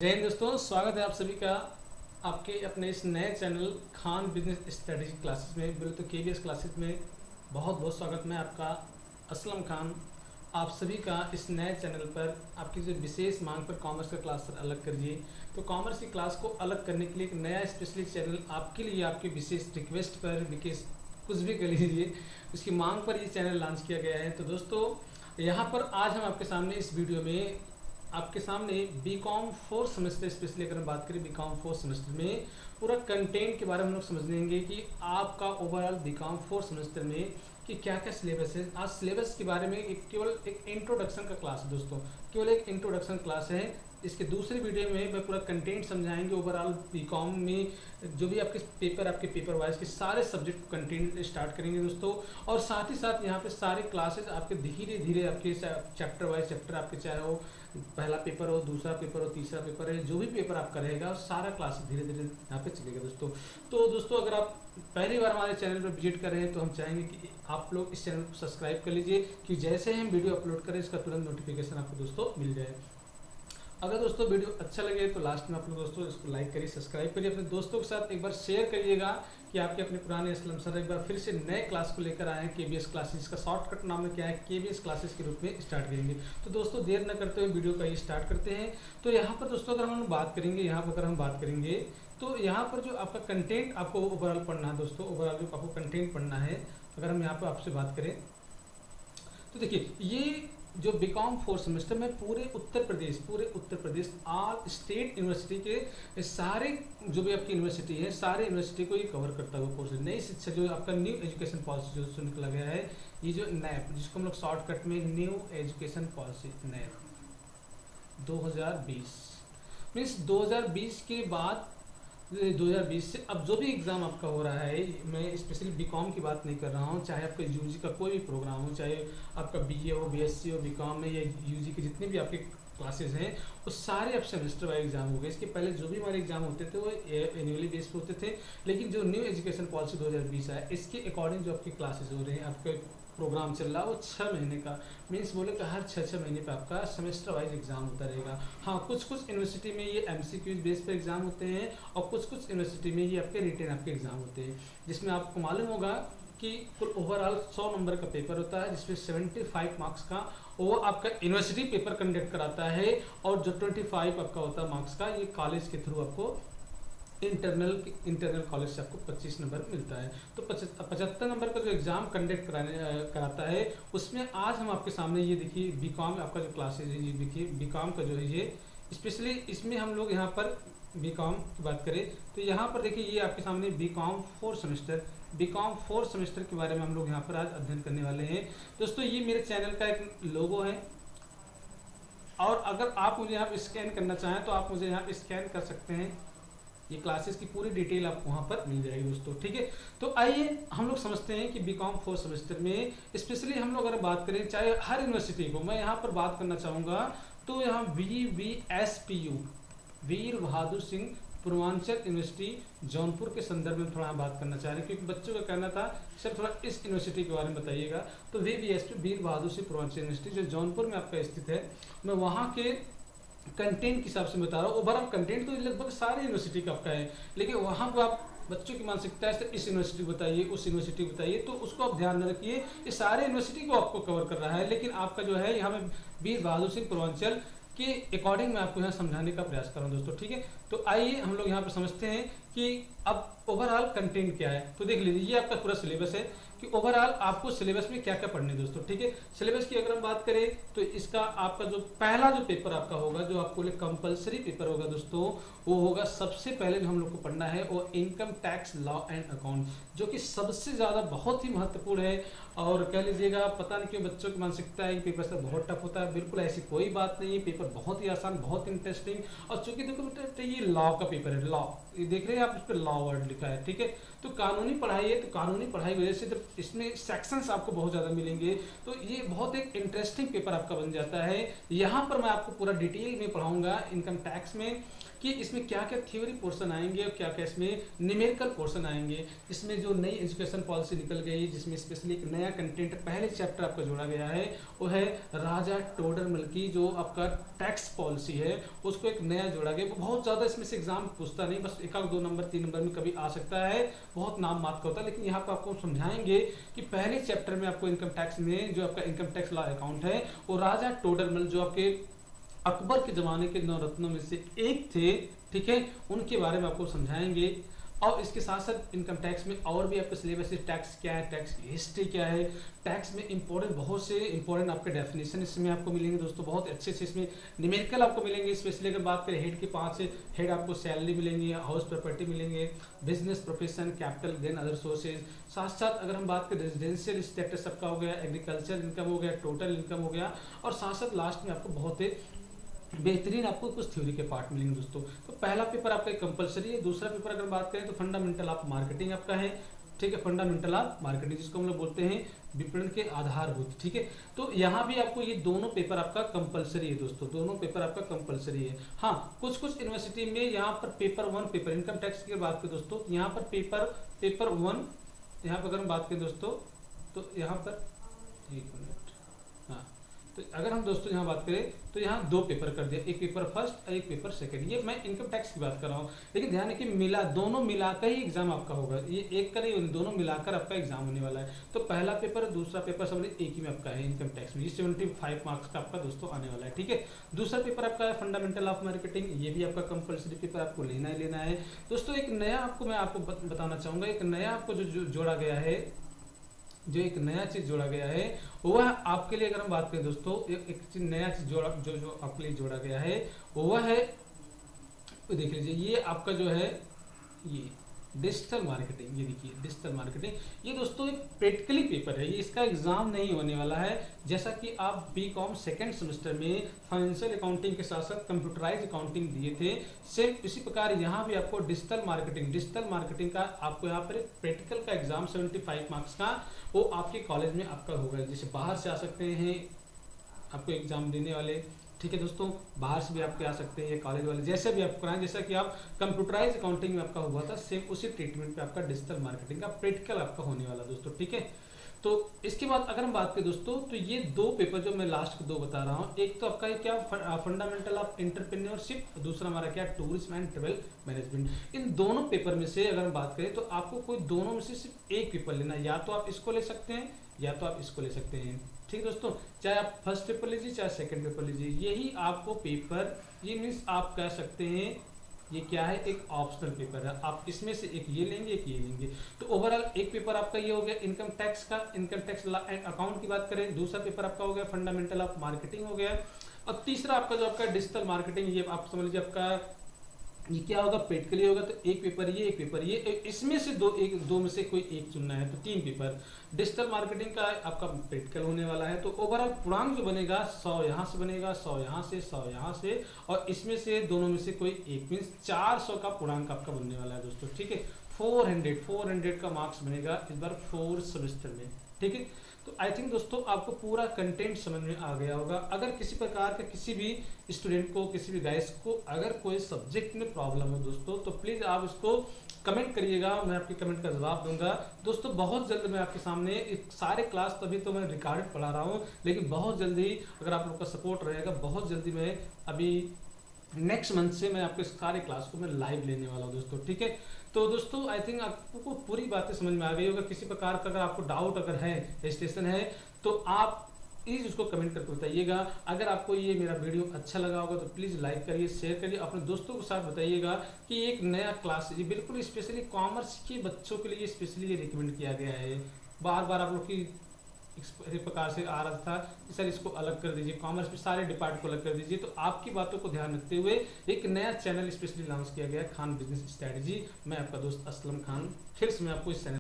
जय हिंद दोस्तों, स्वागत है आप सभी का आपके अपने इस नए channel Khan business strategy classes में। बोले तो केबीएस क्लासेस में बहुत बहुत स्वागत। मैं आपका असलम खान आप सभी का इस नए चैनल पर आपकी जो विशेष मांग पर कॉमर्स का क्लास अलग करिए। तो कॉमर्स की क्लास को अलग करने के लिए एक नया स्पेशली चैनल आपके लिए आपकी विशेष रिक्वेस्ट पर विशेष कुछ भी कर लीजिए, उसकी मांग पर ये चैनल लॉन्च किया गया है। तो दोस्तों यहाँ पर आज हम आपके सामने इस वीडियो में आपके सामने बीकॉम फोर्थ सेमेस्टर, स्पेशली अगर हम बात करें बीकॉम फोर्थ सेमेस्टर में पूरा कंटेंट के बारे में हम लोग समझ लेंगे कि आपका ओवरऑल बीकॉम फोर्थ सेमेस्टर में कि क्या क्या सिलेबस है। आज सिलेबस के बारे में केवल एक इंट्रोडक्शन का क्लास है दोस्तों, केवल एक इंट्रोडक्शन क्लास है। इसके दूसरे वीडियो में मैं पूरा कंटेंट समझाएंगे ओवरऑल बीकॉम में जो भी आपके पेपर वाइज के सारे सब्जेक्ट कंटेंट स्टार्ट करेंगे दोस्तों। और साथ ही साथ यहाँ पे सारे क्लासेस आपके धीरे धीरे आपके चैप्टर वाइज चैप्टर आपके, चाहे वो पहला पेपर हो, दूसरा पेपर हो, तीसरा पेपर है, जो भी पेपर आपका रहेगा सारा क्लास धीरे धीरे यहाँ पे चलेगा दोस्तों। तो दोस्तों अगर आप पहली बार हमारे चैनल पर विजिट कर रहे हैं तो हम चाहेंगे कि आप लोग इस चैनल को सब्सक्राइब कर लीजिए कि जैसे हम वीडियो अपलोड करें इसका तुरंत नोटिफिकेशन आपको दोस्तों मिल जाए। अगर दोस्तों वीडियो अच्छा लगे तो लास्ट में आप लोग दोस्तों इसको लाइक करिए, सब्सक्राइब करिए, अपने दोस्तों के साथ एक बार शेयर करिएगा कि आपके अपने पुराने असलम सर एक बार फिर से नए क्लास को लेकर आए हैं। केबीएस क्लासेस का शॉर्टकट नाम में क्या है, केबीएस क्लासेस के रूप में स्टार्ट करेंगे। तो दोस्तों देर न करते हुए वीडियो का ये स्टार्ट करते हैं। तो यहाँ पर दोस्तों अगर हम बात करेंगे, तो यहाँ पर जो आपका कंटेंट आपको ओवरऑल पढ़ना है दोस्तों, ओवरऑल जो आपको कंटेंट पढ़ना है, अगर हम यहाँ पर आपसे बात करें तो देखिए ये जो बीकॉम फोर्थ सेमेस्टर में पूरे Uttar Pradesh all state university के सारे जो भी आपकी यूनिवर्सिटी है, सारे यूनिवर्सिटी को ये कवर करता हुआ कोर्स है। नई शिक्षा जो आपका न्यू एजुकेशन पॉलिसी जो निकला गया है, ये जो नैप जिसको हम लोग शॉर्टकट में new education policy nap 2020 means 2020 के बाद 2020 से अब जो भी एग्ज़ाम आपका हो रहा है, मैं स्पेशली बीकॉम की बात नहीं कर रहा हूँ, चाहे आपका यूजी का कोई भी प्रोग्राम हो, चाहे आपका बीए हो, बीएससी हो, बीकॉम में या यूजी के जितने भी आपके क्लासेस हैं वो सारे अब सेमेस्टर वाइज एग्जाम हो गए। इसके पहले जो भी हमारे एग्जाम होते थे वो एनुअली बेस पे होते थे, लेकिन जो न्यू एजुकेशन पॉलिसी 2020 है इसके अकॉर्डिंग जो आपके क्लासेस हो रहे हैं, आपके प्रोग्राम चल रहा है वो 6 महीने का, मीन्स बोले कि हर 6 महीने पे आपका सेमेस्टर वाइज एग्जाम होता रहेगा। हाँ, कुछ यूनिवर्सिटी में ये एमसीक्यूज बेस पे एग्जाम होते हैं और कुछ यूनिवर्सिटी में ये आपके रिटेन आपके एग्जाम होते हैं, जिसमें आपको मालूम होगा कि कुल ओवरऑल 100 नंबर का पेपर होता है, जिसमें 75 मार्क्स का वो आपका यूनिवर्सिटी पेपर कंडक्ट कराता है और जो 25 आपका होता है मार्क्स का ये कॉलेज के थ्रू आपको इंटरनल कॉलेज से आपको 25 नंबर मिलता है। तो 75 नंबर का जो एग्जाम कंडक्ट कराता है उसमें आज हम आपके सामने ये देखिए बीकॉम आपका जो क्लासेज है, ये देखिए बीकॉम का जो है ये स्पेशली इसमें हम लोग यहाँ पर बीकॉम की बात करें तो यहाँ पर देखिए ये आपके सामने बीकॉम फोर्थ सेमेस्टर के बारे में हम लोग यहाँ पर आज अध्ययन करने वाले हैं दोस्तों। ये मेरे चैनल का एक लोगो है और अगर आप मुझे यहाँ स्कैन करना चाहें तो आप मुझे यहाँ स्कैन कर सकते हैं, ये क्लासेस की पूरी डिटेल आपको वहाँ पर मिल जाएगी दोस्तों, ठीक है। तो आइए हम लोग समझते हैं कि बीकॉम फोर्थ सेमेस्टर में स्पेशली हम लोग अगर बात करें चाहे हर यूनिवर्सिटी को, मैं यहाँ पर बात करना चाहूँगा तो यहाँ VBSPU वीर बहादुर सिंह पूर्वांचल यूनिवर्सिटी जौनपुर के संदर्भ में थोड़ा बात करना चाह रहे हैं, क्योंकि बच्चों का कहना था सर थोड़ा इस यूनिवर्सिटी के बारे में बताइएगा। तो VBSP वीर बहादुर सिंह पूर्वांचल यूनिवर्सिटी जो जौनपुर में आपका स्थित है, मैं वहाँ के कंटेंट के हिसाब से बता रहा हूँ। ओवरऑल कंटेंट तो लगभग सारे यूनिवर्सिटी का आपका है, लेकिन वहाँ पर आप बच्चों की मानसिकता है इस यूनिवर्सिटी बताइए, उस यूनिवर्सिटी बताइए, तो उसको आप ध्यान में रखिए। ये सारे यूनिवर्सिटी को आपको कवर कर रहा है, लेकिन आपका जो है यहाँ पे वीर बहादुर सिंह पूर्वांचल के अकॉर्डिंग मैं आपको यहाँ समझाने का प्रयास कर रहा हूँ दोस्तों, ठीक है। तो आइए हम लोग यहाँ पर समझते हैं कि अब ओवरऑल कंटेंट क्या है। तो देख लीजिए ये आपका पूरा सिलेबस है कि ओवरऑल आपको सिलेबस में क्या क्या पढ़ने दोस्तों, ठीक है। सिलेबस की अगर हम बात करें तो इसका आपका जो पहला जो पेपर आपका होगा, जो आपको लिए कंपलसरी पेपर होगा दोस्तों, वो होगा सबसे पहले जो हम लोग को पढ़ना है वो income tax law and account, जो कि सबसे ज़्यादा बहुत ही महत्वपूर्ण है। और कह लीजिएगा पता नहीं क्यों बच्चों की मानसिकता है कि पेपर से बहुत टफ होता है, बिल्कुल ऐसी कोई बात नहीं है। पेपर बहुत ही आसान, बहुत इंटरेस्टिंग, और चूंकि देखो ये लॉ का पेपर है, लॉ ये देख रहे हैं आप, इस पर लॉ वर्ड लिखा है, ठीक है। तो कानूनी पढ़ाई है, तो कानूनी पढ़ाई की वजह से जब इसमें सेक्शंस आपको बहुत ज़्यादा मिलेंगे तो ये बहुत एक इंटरेस्टिंग पेपर आपका बन जाता है। यहाँ पर मैं आपको पूरा डिटेल में पढ़ाऊंगा इनकम टैक्स में कि इसमें क्या क्या थ्योरी पोर्शन आएंगे और क्या क्या इसमें न्यूमेरिकल पोर्शन आएंगे। इसमें जो नई एजुकेशन पॉलिसी निकल गई है, जिसमें स्पेशली एक नया कंटेंट पहले चैप्टर आपका जोड़ा गया है, वो है राजा टोडरमल की जो आपका टैक्स पॉलिसी है, उसको एक नया जोड़ा गया। बहुत ज़्यादा इसमें से एग्जाम पूछता नहीं, बस 1-2 नंबर 3 नंबर में कभी आ सकता है, बहुत नाम मात्र का होता है। लेकिन यहाँ पर आपको समझाएंगे कि पहले चैप्टर में आपको इनकम टैक्स में जो आपका इनकम टैक्स लॉ अकाउंट है, वो राजा टोडरमल जो आपके अकबर के ज़माने के 9 रत्नों में से एक थे, ठीक है, उनके बारे में आपको समझाएंगे। और इसके साथ साथ इनकम टैक्स में और भी आपके सिलेबस है, टैक्स क्या है, टैक्स की हिस्ट्री क्या है, टैक्स में इंपॉर्टेंट बहुत से इंपॉर्टेंट आपके डेफिनेशन इसमें आपको मिलेंगे दोस्तों, बहुत अच्छे से इसमें न्यूमेरिकल आपको मिलेंगे। स्पेशली अगर बात करें हेड के 5 हेड, आपको सैलरी मिलेंगी, हाउस प्रॉपर्टी मिलेंगे, business, profession, capital gain, other sources. साथ साथ अगर हम बात करें रेजिडेंशियल स्टेटस सबका हो गया, एग्रीकल्चर इनकम हो गया, टोटल इनकम हो गया, और साथ साथ लास्ट में आपको बहुत ही बेहतरीन आपको कुछ थ्योरी के पार्ट मिलेंगे दोस्तों। तो पहला पेपर आपका कंपलसरी है। दूसरा पेपर अगर बात करें तो फंडामेंटल ऑफ मार्केटिंग आपका है, ठीक है, फंडामेंटल ऑफ मार्केटिंग जिसको हम लोग बोलते हैं विपणन के आधारभूत, ठीक है। तो यहाँ भी आपको ये दोनों पेपर आपका कंपलसरी है दोस्तों, दोनों पेपर आपका कंपलसरी है। हाँ, कुछ यूनिवर्सिटी में यहाँ पर पेपर 1 पेपर इनकम टैक्स की बात करें दोस्तों, यहाँ पर पेपर 1 यहाँ पर अगर हम बात करें दोस्तों, तो यहाँ पर 1 मिनट, हाँ, तो अगर हम दोस्तों यहाँ बात करें तो यहाँ 2 पेपर कर दिया, एक पेपर फर्स्ट और एक पेपर सेकंड। ये मैं इनकम टैक्स की बात कर रहा हूँ, लेकिन ध्यान रखिए दोनों मिलाकर ही एग्जाम आपका होगा, ये एक का नहीं, दोनों मिलाकर आपका एग्जाम होने वाला है। तो पहला पेपर दूसरा पेपर सब एक ही में आपका है इनकम टैक्स में, ये 75 मार्क्स का आपका दोस्तों आने वाला है, ठीक है। दूसरा पेपर आपका है फंडामेंटल ऑफ मार्केटिंग, ये भी आपका कंपल्सरी पेपर आपको लेना ही लेना है दोस्तों। एक नया आपको मैं आपको बताना चाहूँगा, एक नया आपको जो जोड़ा गया है, जो एक नया चीज जोड़ा गया है, वह आपके लिए अगर हम बात करें दोस्तों, एक चीज नया चीज जोड़ा जो आपके लिए जोड़ा गया है, वह है, देख लीजिए, ये आपका जो है ये डिजिटल मार्केटिंग। ये देखिए डिजिटल मार्केटिंग, ये दोस्तों एक प्रैक्टिकली पेपर है, ये इसका एग्जाम नहीं होने वाला है। जैसा कि आप बीकॉम सेकेंड सेमेस्टर में फाइनेंशियल अकाउंटिंग के साथ साथ कंप्यूटराइज अकाउंटिंग दिए थे, सेम इसी प्रकार यहाँ भी आपको डिजिटल मार्केटिंग का आपको यहाँ पर एक प्रैक्टिकल का एग्जाम 75 मार्क्स का, वो आपके कॉलेज में आपका होगा। जैसे बाहर से आ सकते हैं आपको एग्जाम देने वाले, ठीक है दोस्तों, बाहर से भी आपके आ सकते हैं कॉलेज वाले, जैसे भी आप कराएं, जैसा कि आप कंप्यूटराइज अकाउंटिंग में आपका हुआ था, सेम उसी ट्रीटमेंट पे आपका डिजिटल मार्केटिंग का प्रैक्टिकल आपका होने वाला दोस्तों, ठीक है। तो इसके बाद अगर हम बात करें दोस्तों, तो ये 2 पेपर जो मैं लास्ट के 2 बता रहा हूँ, एक तो आपका क्या फंडामेंटल ऑफ एंटरप्रेन्योरशिप, दूसरा हमारा क्या टूरिज्म एंड ट्रेवल मैनेजमेंट। इन दोनों पेपर में से अगर हम बात करें तो आपको कोई दोनों में से सिर्फ एक पेपर लेना है, या तो आप इसको ले सकते हैं या तो आप इसको ले सकते हैं, ठीक दोस्तों। चाहे आप फर्स्ट पेपर लीजिए चाहे सेकंड पेपर लीजिए, यही आपको पेपर, ये मीन्स आप कह सकते हैं ये क्या है, एक ऑप्शनल पेपर है, आप इसमें से एक ये लेंगे एक ये लेंगे। तो ओवरऑल एक पेपर आपका ये हो गया इनकम टैक्स का, इनकम टैक्स एंड अकाउंट की बात करें, दूसरा पेपर आपका हो गया फंडामेंटल ऑफ मार्केटिंग हो गया, और तीसरा आपका जो आपका डिजिटल मार्केटिंग, ये आप समझ लीजिए आपका ये क्या होगा, प्रैक्टिकली होगा। तो एक पेपर ये, एक पेपर ये, इसमें से दो में से कोई एक चुनना है, तो 3 पेपर। डिजिटल मार्केटिंग का आपका प्रैक्टिकल होने वाला है, तो ओवरऑल पूर्णांक जो बनेगा 100 यहाँ से बनेगा, 100 यहाँ से, 100 यहाँ से, और इसमें से दोनों में से कोई एक, मीन्स 400 का पूर्णांक आपका बनने वाला है दोस्तों, ठीक है। 400 का मार्क्स बनेगा इस बार 4 सेमेस्टर में, ठीक है। तो आई थिंक दोस्तों आपको पूरा कंटेंट समझ में आ गया होगा। अगर किसी प्रकार का किसी भी स्टूडेंट को, किसी भी गाइस को अगर कोई सब्जेक्ट में प्रॉब्लम हो दोस्तों, तो प्लीज़ आप उसको कमेंट करिएगा, मैं आपके कमेंट का जवाब दूंगा दोस्तों। बहुत जल्द मैं आपके सामने सारे क्लास, तभी तो मैं रिकॉर्डेड पढ़ा रहा हूँ, लेकिन बहुत जल्दी अगर आप लोग का सपोर्ट रहेगा, बहुत जल्दी मैं अभी नेक्स्ट मंथ से मैं आपके सारे क्लास को मैं लाइव लेने वाला हूँ दोस्तों, ठीक है। तो दोस्तों आई थिंक आपको पूरी बातें समझ में आ गई होगा। किसी प्रकार का अगर आपको डाउट अगर है, रजिस्ट्रेशन है, तो आप प्लीज़ उसको कमेंट करके बताइएगा। अगर आपको ये मेरा वीडियो अच्छा लगा होगा तो प्लीज़ लाइक करिए, शेयर करिए, अपने दोस्तों के साथ बताइएगा कि एक नया क्लास, ये बिल्कुल स्पेशली कॉमर्स के बच्चों के लिए स्पेशली ये रिकमेंड किया गया है। बार बार आप लोग की इस प्रकार से आ रहा था कि सर इसको अलग कर दीजिए, कॉमर्स में सारे डिपार्टमेंट को अलग कर दीजिए, तो आपकी बातों को ध्यान रखते हुए एक नया चैनल स्पेशली लॉन्च किया गया, खान बिजनेस स्ट्रेटजी। मैं आपका दोस्त असलम खान, फिर से मैं आपको इस चैनल